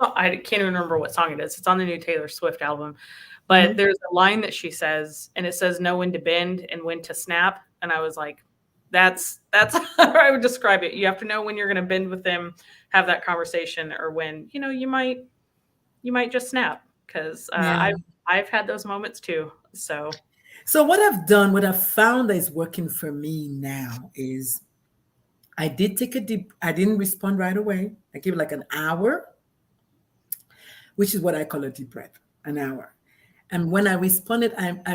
I can't even remember what song it is. It's on the new Taylor Swift album, but there's a line that she says, and it says, know when to bend and when to snap. And I was like, that's how I would describe it. You have to know when you're going to bend with them, have that conversation, or when, you might just snap, because I've had those moments too. So what I've found that is working for me now is I didn't respond right away. I gave it like an hour, which is what I call a deep breath, an hour. And when I responded, I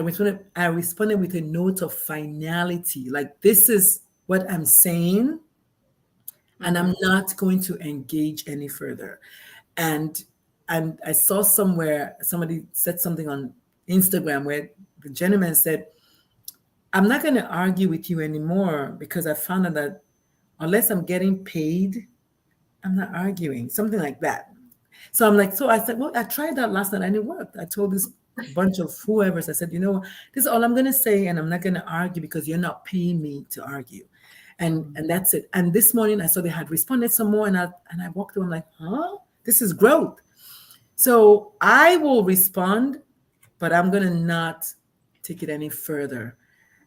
responded with a note of finality. Like, this is what I'm saying, and I'm not going to engage any further. And I saw somewhere, somebody said something on Instagram where the gentleman said, I'm not going to argue with you anymore, because I found out that unless I'm getting paid, I'm not arguing, something like that. So I said, well, I tried that last night and it worked. I told this bunch of whoever's, I said, this is all I'm going to say, and I'm not going to argue because you're not paying me to argue. And that's it. And this morning I saw they had responded some more, and I walked away, I'm like, this is growth. So I will respond, but I'm going to not take it any further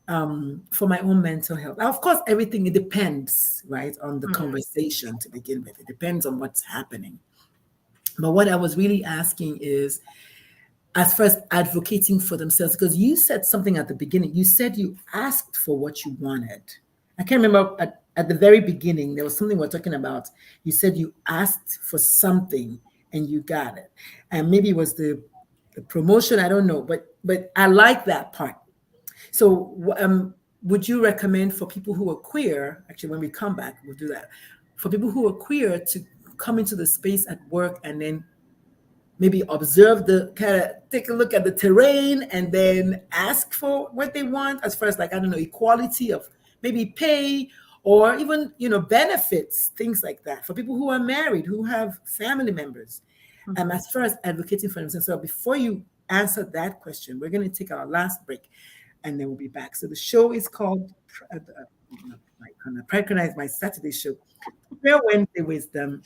for my own mental health. Now, of course, it depends, right, on the conversation to begin with. It depends on what's happening. But what I was really asking is, as first advocating for themselves, because you said something at the beginning. You said you asked for what you wanted. I can't remember at the very beginning, there was something we're talking about. You said you asked for something and you got it. And maybe it was the promotion, I don't know, but I like that part. So would you recommend for people who are queer, actually when we come back, we'll do that, for people who are queer to come into the space at work and then maybe observe take a look at the terrain and then ask for what they want, as far as, like, I don't know, equality of maybe pay, or even, benefits, things like that for people who are married, who have family members, as far as advocating for themselves. So before you answer that question, we're going to take our last break and then we'll be back. So the show is called, I recognize my Saturday show, Wednesday Wisdom.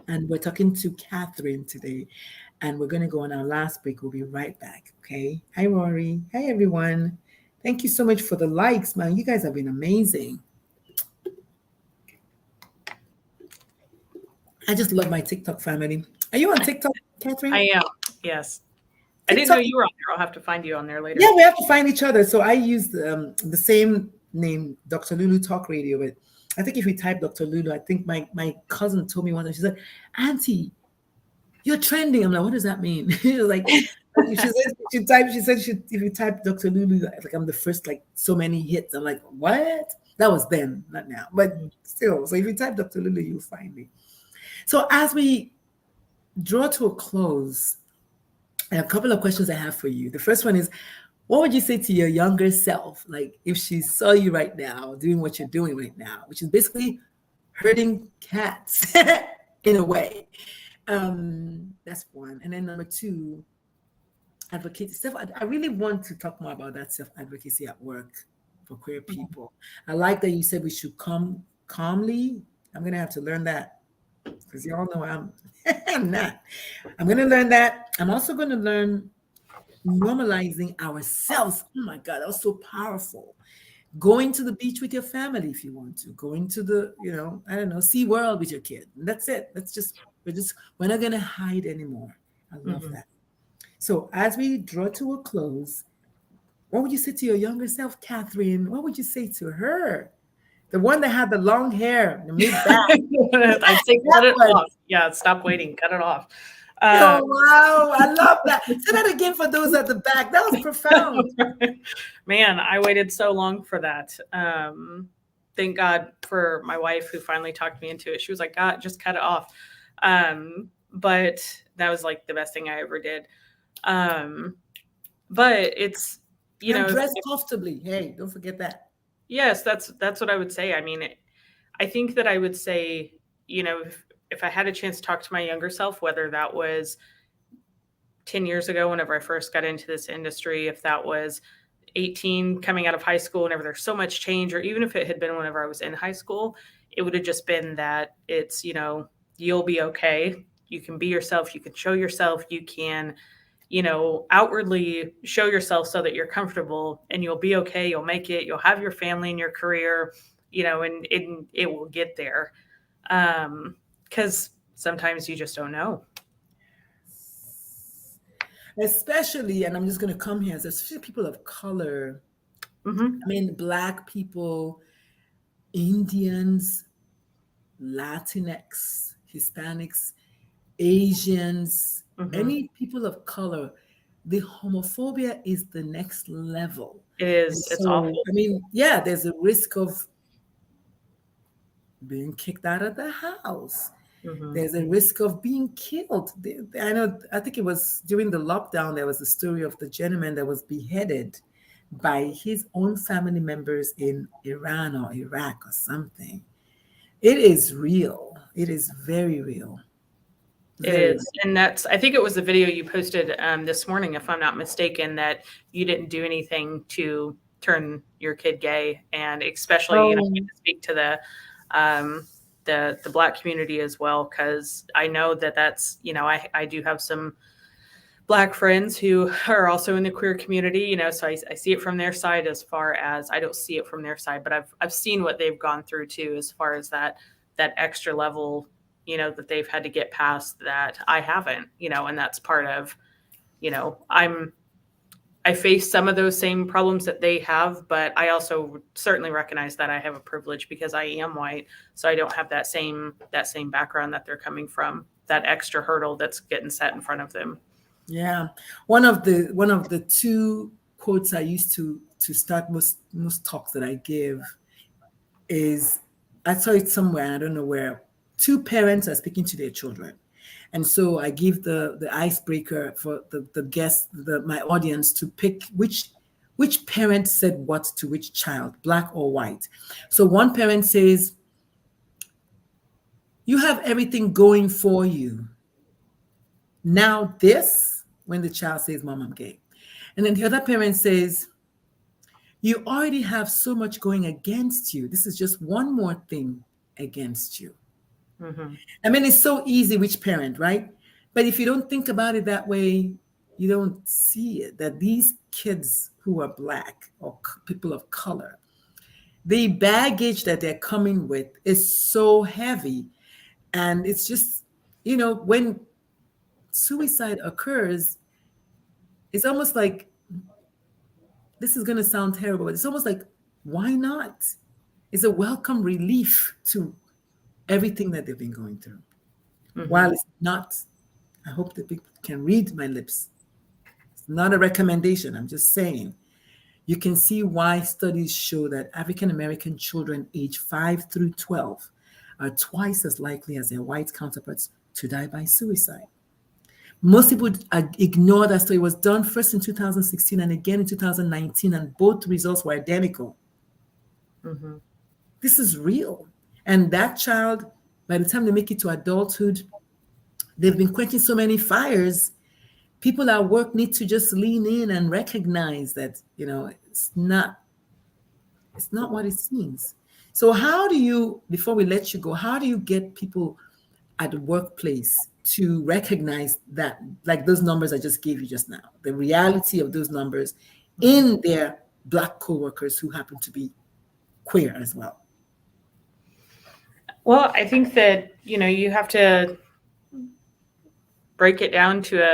And we're talking to Catherine today. And we're going to go on our last break. We'll be right back. Okay. Hi, Rory. Hi, everyone. Thank you so much for the likes, man. You guys have been amazing. I just love my TikTok family. Are you on TikTok, Catherine? I am. Yes. I didn't know you were on there. I'll have to find you on there later. Yeah, we have to find each other. So I use the same name, Dr. Lulu Talk Radio. But I think if we type Dr. Lulu, I think my cousin told me one time, she said, Auntie, you're trending. I'm like, what does that mean? She was like, she said if you type Dr. Lulu, like I'm the first, like so many hits. I'm like, what? That was then, not now. But still, so if you type Dr. Lulu, you'll find me. So as we draw to a close, I have a couple of questions I have for you. The first one is, what would you say to your younger self? Like if she saw you right now doing what you're doing right now, which is basically herding cats in a way. That's one. And then number two, advocacy. I really want to talk more about that self-advocacy at work for queer people. I like that you said we should come calmly. I'm going to have to learn that because you all know I'm not. I'm going to learn that. I'm also going to learn normalizing ourselves. Oh my God, that was so powerful. Going to the beach with your family if you want to. Going to the, I don't know, Sea World with your kid. And that's it. We're not going to hide anymore. I love that. So as we draw to a close, what would you say to your younger self, Catherine? What would you say to her? The one that had the long hair, the mid-back. I'd say cut it off. Yeah, stop waiting. Cut it off. Oh, wow. I love that. Say that again for those at the back. That was profound. Man, I waited so long for that. Thank God for my wife who finally talked me into it. She was like, God, just cut it off. But that was like the best thing I ever did. But it's, dress comfortably. Hey, don't forget that. Yes, that's what I would say. I mean, I think that I would say, if I had a chance to talk to my younger self, whether that was 10 years ago, whenever I first got into this industry, if that was 18 coming out of high school, whenever there's so much change, or even if it had been whenever I was in high school, it would have just been that it's, you'll be okay. You can be yourself. You can show yourself. You can, outwardly show yourself so that you're comfortable and you'll be okay. You'll make it. You'll have your family and your career, and it will get there. Because sometimes you just don't know. Especially, and I'm just going to come here, especially people of color. I mean, Black people, Indians, Latinx, Hispanics, Asians, any people of color, the homophobia is the next level. It is. It's awful. I mean, yeah, there's a risk of being kicked out of the house. There's a risk of being killed. I think it was during the lockdown, there was a story of the gentleman that was beheaded by his own family members in Iran or Iraq or something. It is real. It is very real. It is. And I think it was the video you posted this morning, if I'm not mistaken, that you didn't do anything to turn your kid gay. And especially, to speak to the Black community as well, because I know that's, I do have some Black friends who are also in the queer community, so I see it from their side as far as I don't see it from their side, but I've seen what they've gone through too, as far as that extra level, that they've had to get past that I haven't, and that's part of, I face some of those same problems that they have, but I also certainly recognize that I have a privilege because I am white. So I don't have that same background that they're coming from, that extra hurdle that's getting set in front of them. Yeah. One of the two quotes I used to start most talks that I give is, I saw it somewhere, I don't know where. Two parents are speaking to their children. And so I give the icebreaker for the guests, my audience, to pick which which parent said what to which child, black or white. So one parent says, you have everything going for you. Now this, when the child says, Mom, I'm gay. And then the other parent says, you already have so much going against you. This is just one more thing against you. Mm-hmm. I mean, it's so easy, which parent, right? But if you don't think about it that way, you don't see it, that these kids who are black or people of color, the baggage that they're coming with is so heavy. And it's just, when suicide occurs, it's almost like, this is going to sound terrible, but it's almost like, why not? It's a welcome relief to everything that they've been going through. Mm-hmm. While it's not, I hope that people can read my lips. It's not a recommendation. I'm just saying, you can see why studies show that African American children aged 5 through 12 are twice as likely as their white counterparts to die by suicide. Most people ignore that study. It was done first in 2016 and again in 2019, and both results were identical. Mm-hmm. This is real. And that child, by the time they make it to adulthood, they've been quenching so many fires. People at work need to just lean in and recognize that, it's not what it seems. So how do you, before we let you go, how do you get people at the workplace to recognize that, like those numbers I just gave you just now, the reality of those numbers in their black coworkers who happen to be queer as well? Well, I think that, you have to break it down to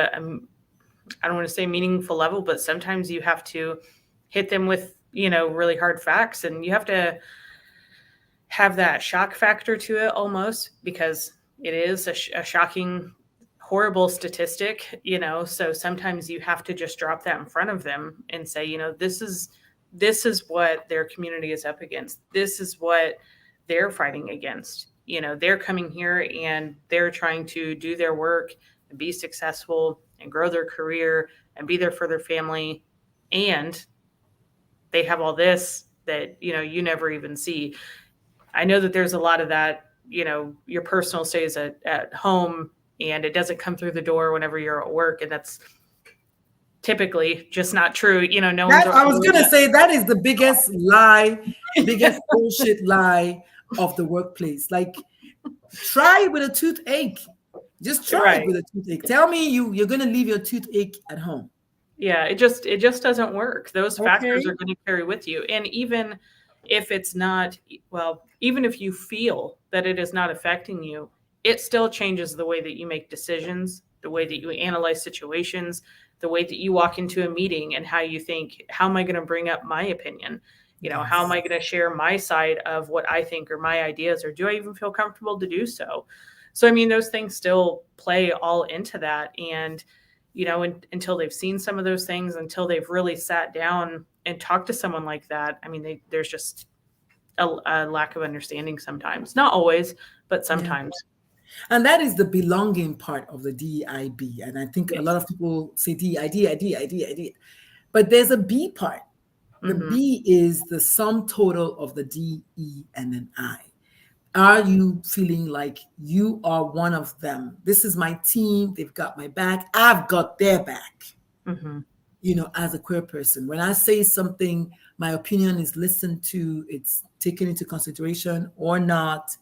I don't want to say meaningful level, but sometimes you have to hit them with, really hard facts, and you have to have that shock factor to it almost, because it is a shocking, horrible statistic, so sometimes you have to just drop that in front of them and say, this is what their community is up against. This is what they're fighting against. They're coming here and they're trying to do their work and be successful and grow their career and be there for their family. And they have all this that, you never even see. I know that there's a lot of that, your personal stays at home and it doesn't come through the door whenever you're at work. And that's typically just not true. No one's. I was going to say that is the biggest lie, biggest bullshit lie of the workplace. Like, try it with a toothache. Just try it with a toothache. Tell me you're going to leave your toothache at home. Yeah, it just doesn't work. Those factors are going to carry with you. And even if it's not, well, even if you feel that it is not affecting you, it still changes the way that you make decisions, the way that you analyze situations, the way that you walk into a meeting and how you think, how am I going to bring up my opinion? How am I going to share my side of what I think or my ideas, or do I even feel comfortable to do so? So, I mean, those things still play all into that. And, until they've seen some of those things, until they've really sat down and talked to someone like that, I mean, there's just a lack of understanding sometimes. Not always, but sometimes. Yeah. And that is the belonging part of the DEIB. And I think a lot of people say DEI. But there's a B part. The B is the sum total of the D, E, and an I. Are you feeling like you are one of them? This is my team. They've got my back. I've got their back. As a queer person, when I say something, my opinion is listened to, it's taken into consideration or not,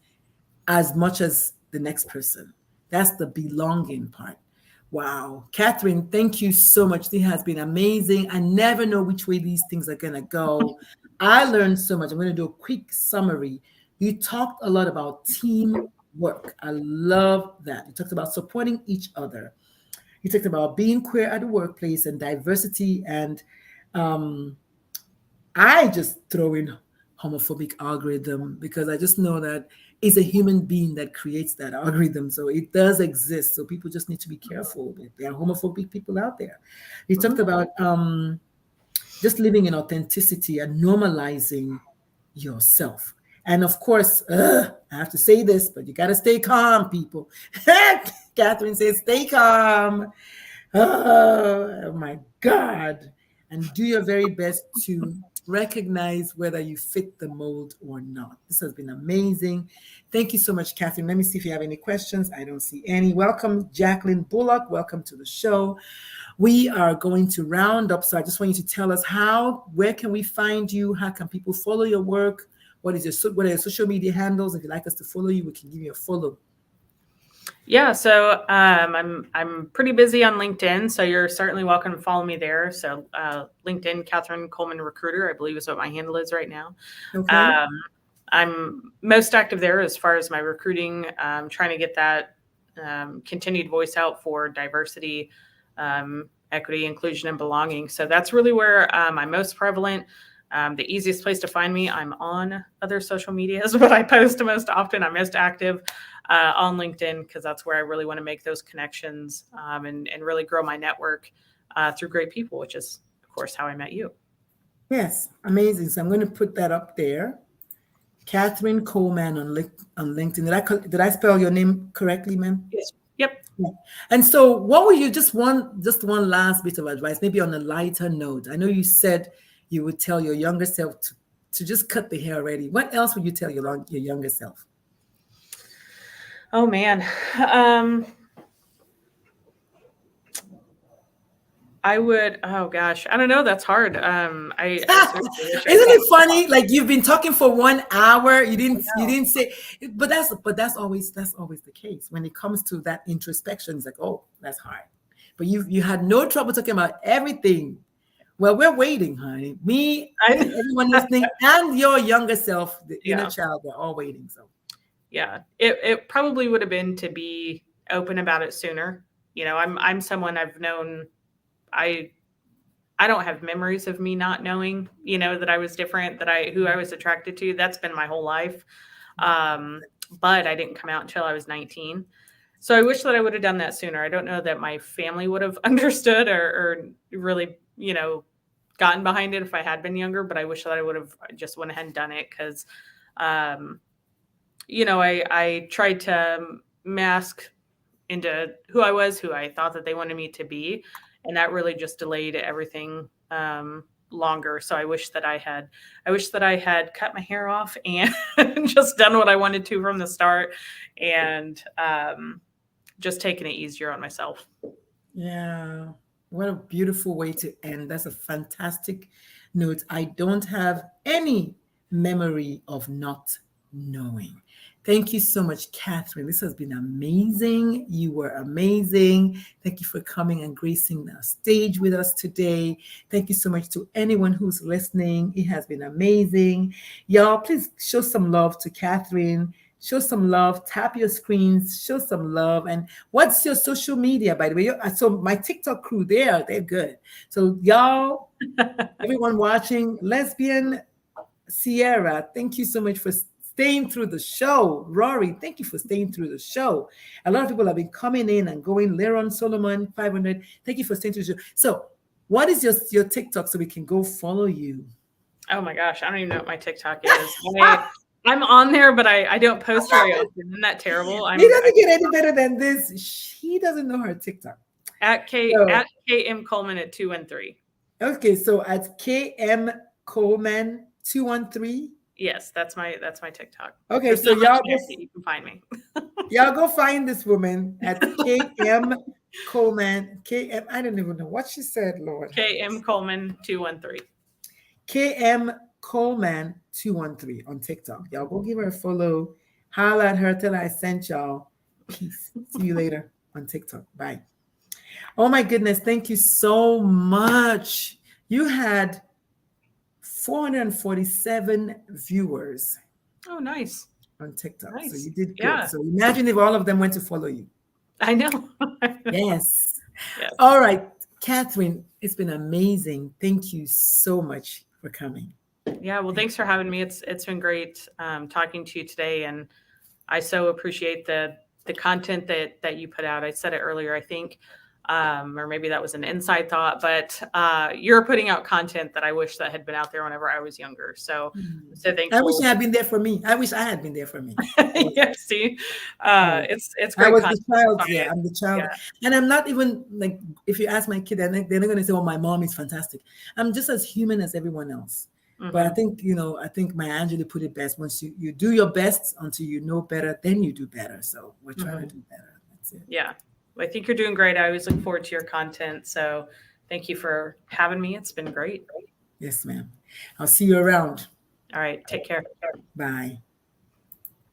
as much as the next person. That's the belonging part. Wow. Catherine, thank you so much. This has been amazing. I never know which way these things are going to go. I learned so much. I'm going to do a quick summary. You talked a lot about teamwork. I love that. You talked about supporting each other. You talked about being queer at the workplace and diversity. And I just throw in homophobic algorithm because I just know that it's a human being that creates that algorithm. So it does exist. So people just need to be careful. There are homophobic people out there. You talked about just living in authenticity and normalizing yourself. And of course, I have to say this, but you got to stay calm, people. Catherine says, stay calm. Oh my God. and do your very best to recognize whether you fit the mold or not. This has been amazing. Thank you so much, Catherine. Let me see if you have any questions. I don't see any. Welcome, Jacqueline Bullock. Welcome to the show. We are going to round up. So I just want you to tell us where can we find you? How can people follow your work? What are your social media handles? If you'd like us to follow you, we can give you a follow. Yeah, so I'm pretty busy on LinkedIn, so you're certainly welcome to follow me there. So LinkedIn, Catherine Coleman Recruiter, I believe is what my handle is right now. Okay. I'm most active there as far as my recruiting, trying to get that continued voice out for diversity, equity, inclusion, and belonging. So that's really where I'm most prevalent. The easiest place to find me, I'm on other social medias, but I post most often. I'm most active on LinkedIn because that's where I really want to make those connections and really grow my network through great people, which is, of course, how I met you. Yes, amazing. So I'm going to put that up there. Catherine Coleman on LinkedIn. Did I spell your name correctly, ma'am? Yes. Yep. Yeah. And so what would you just one last bit of advice, maybe on a lighter note? I know you said you would tell your younger self to just cut the hair already. What else would you tell your younger self? Oh man. I would, oh gosh, I don't know. That's hard. Isn't it funny? Like you've been talking for 1 hour. You didn't say, but that's always the case. When it comes to that introspection, it's like, oh, that's hard. But you had no trouble talking about everything. Well, we're waiting, honey. Me, everyone listening, and your younger self, the inner child, they're all waiting. So yeah, it probably would have been to be open about it sooner. You know, I'm someone I've known. I don't have memories of me not knowing, you know, that I was different, who I was attracted to. That's been my whole life. But I didn't come out until I was 19. So I wish that I would have done that sooner. I don't know that my family would have understood or really, you know, gotten behind it if I had been younger, but I wish that I would have just went ahead and done it because, you know, I tried to mask into who I was, who I thought that they wanted me to be. And that really just delayed everything longer. So I wish that I had cut my hair off and just done what I wanted to from the start and just taken it easier on myself. Yeah. What a beautiful way to end. That's a fantastic note. I don't have any memory of not knowing. Thank you so much, Catherine. This has been amazing. You were amazing. Thank you for coming and gracing the stage with us today. Thank you so much to anyone who's listening. It has been amazing. Y'all, please show some love to Catherine. Show some love, tap your screens, show some love. And what's your social media, by the way? So my TikTok crew, they're good. So y'all, everyone watching, Lesbian Sierra, thank you so much for staying through the show. Rory, thank you for staying through the show. A lot of people have been coming in and going. Leron Solomon, 500, thank you for staying through the show. So what is your TikTok so we can go follow you? Oh my gosh, I don't even know what my TikTok is. I'm on there, but I don't post very often. Isn't that terrible? He doesn't get any better than this. She doesn't know her TikTok. At KM Coleman at 213. Okay, so at KM Coleman 213. Yes, that's my TikTok. Okay, There's so y'all you can find me. Y'all go find this woman at KM Coleman. KM, I don't even know what she said, Lord. KM Coleman 213. KM Coleman 213 on TikTok. Y'all go give her a follow. Holla at her till I sent y'all. Peace. See you later on TikTok. Bye. Oh my goodness. Thank you so much. You had 447 viewers. Oh, nice. On TikTok. Nice. So you did good. Yeah. So imagine if all of them went to follow you. I know. Yes. All right. Catherine, it's been amazing. Thank you so much for coming. Yeah, well, thanks for having me. It's been great talking to you today, and I so appreciate the content that you put out. I said it earlier. I think or maybe that was an inside thought, but you're putting out content that I wish that had been out there whenever I was younger. So I wish thankful. you had been there for me. I wish I had been there for me. Yeah, see, it's I great was the content. child. Yeah, I'm the child. Yeah. And I'm not even like, if you ask my kid, they're not going to say, oh, my mom is fantastic. I'm just as human as everyone else. But I think, I think Maya Angelou put it best. Once you do your best until you know better, then you do better. So we're trying to do better. That's it. Yeah. I think you're doing great. I always look forward to your content. So thank you for having me. It's been great. Yes, ma'am. I'll see you around. All right. Take care. Bye.